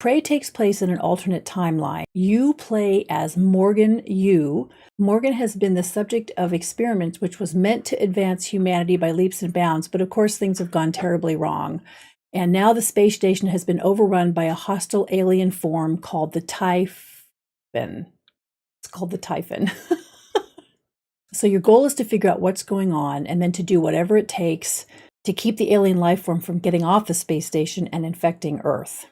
Prey takes place in an alternate timeline. You play as Morgan Yu. Morgan has been the subject of experiments which was meant to advance humanity by leaps and bounds, but of course things have gone terribly wrong. And now the space station has been overrun by a hostile alien form called the Typhon. It's called the Typhon. So your goal is to figure out what's going on and then to do whatever it takes to keep the alien life form from getting off the space station and infecting Earth.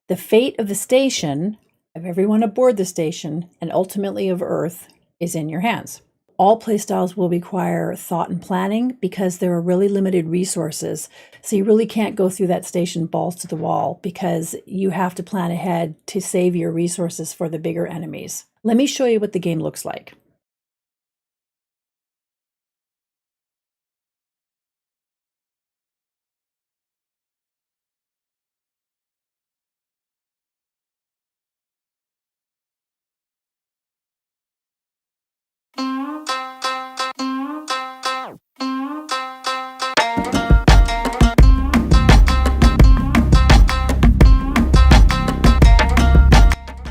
The fate of the station, of everyone aboard the station, and ultimately of Earth, is in your hands. All playstyles will require thought and planning because there are really limited resources. So you really can't go through that station balls to the wall because you have to plan ahead to save your resources for the bigger enemies. Let me show you what the game looks like.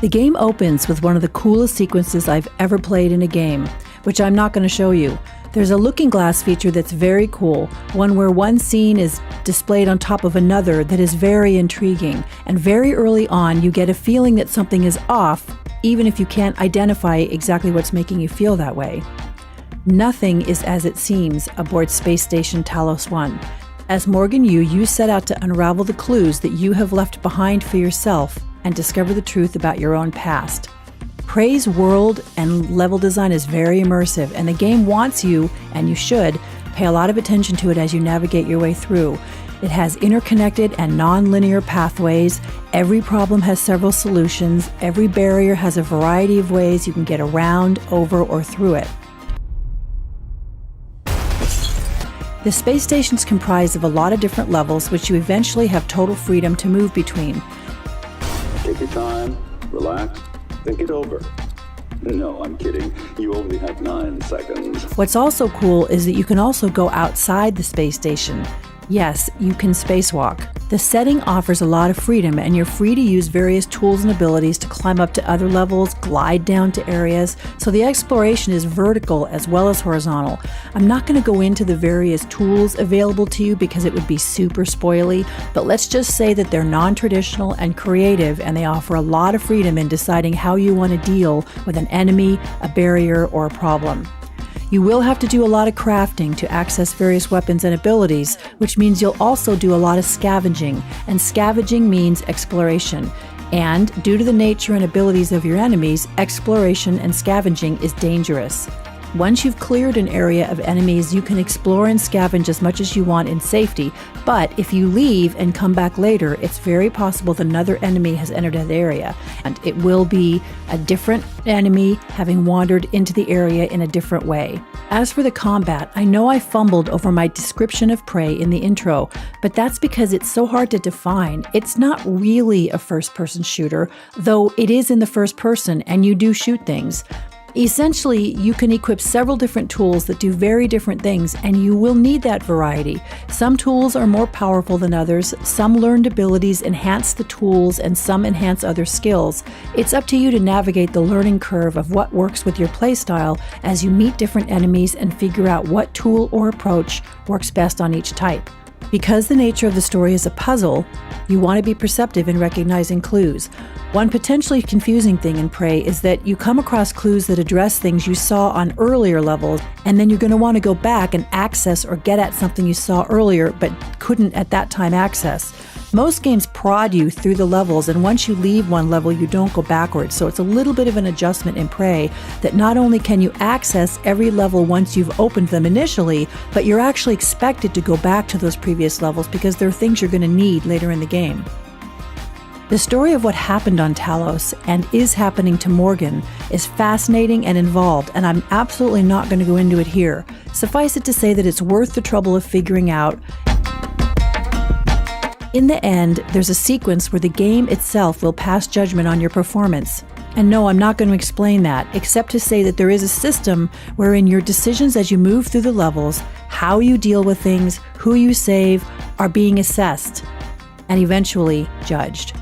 The game opens with one of the coolest sequences I've ever played in a game, which I'm not going to show you. There's a looking glass feature that's very cool, one where one scene is displayed on top of another that is very intriguing, and very early on you get a feeling that something is off, even if you can't identify exactly what's making you feel that way. Nothing is as it seems aboard Space Station Talos I. As Morgan Yu, you set out to unravel the clues that you have left behind for yourself and discover the truth about your own past. Prey's world and level design is very immersive, and the game wants you, and you should, pay a lot of attention to it as you navigate your way through. It has interconnected and non-linear pathways. Every problem has several solutions. Every barrier has a variety of ways you can get around, over, or through it. The space station is comprised of a lot of different levels, which you eventually have total freedom to move between. Take your time, relax, think it over. No, I'm kidding. You only have 9 seconds. What's also cool is that you can also go outside the space station. Yes, you can spacewalk. The setting offers a lot of freedom, and you're free to use various tools and abilities to climb up to other levels, glide down to areas, so the exploration is vertical as well as horizontal. I'm not going to go into the various tools available to you because it would be super spoily, but let's just say that they're non-traditional and creative, and they offer a lot of freedom in deciding how you want to deal with an enemy, a barrier, or a problem. You will have to do a lot of crafting to access various weapons and abilities, which means you'll also do a lot of scavenging, and scavenging means exploration. And due to the nature and abilities of your enemies, exploration and scavenging is dangerous. Once you've cleared an area of enemies, you can explore and scavenge as much as you want in safety, but if you leave and come back later, it's very possible that another enemy has entered that area, and it will be a different enemy having wandered into the area in a different way. As for the combat, I know I fumbled over my description of Prey in the intro, but that's because it's so hard to define. It's not really a first-person shooter, though it is in the first person and you do shoot things. Essentially, you can equip several different tools that do very different things, and you will need that variety. Some tools are more powerful than others, some learned abilities enhance the tools, and some enhance other skills. It's up to you to navigate the learning curve of what works with your playstyle as you meet different enemies and figure out what tool or approach works best on each type. Because the nature of the story is a puzzle, you want to be perceptive in recognizing clues. One potentially confusing thing in Prey is that you come across clues that address things you saw on earlier levels, and then you're going to want to go back and access or get at something you saw earlier but couldn't at that time access. Most games prod you through the levels, and once you leave one level, you don't go backwards. So it's a little bit of an adjustment in Prey that not only can you access every level once you've opened them initially, but you're actually expected to go back to those previous levels because there are things you're going to need later in the game. The story of what happened on Talos and is happening to Morgan is fascinating and involved, and I'm absolutely not going to go into it here. Suffice it to say that it's worth the trouble of figuring out. In the end, there's a sequence where the game itself will pass judgment on your performance. And no, I'm not going to explain that, except to say that there is a system wherein your decisions as you move through the levels, how you deal with things, who you save, are being assessed and eventually judged.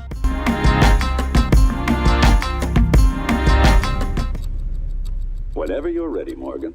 Whenever you're ready, Morgan.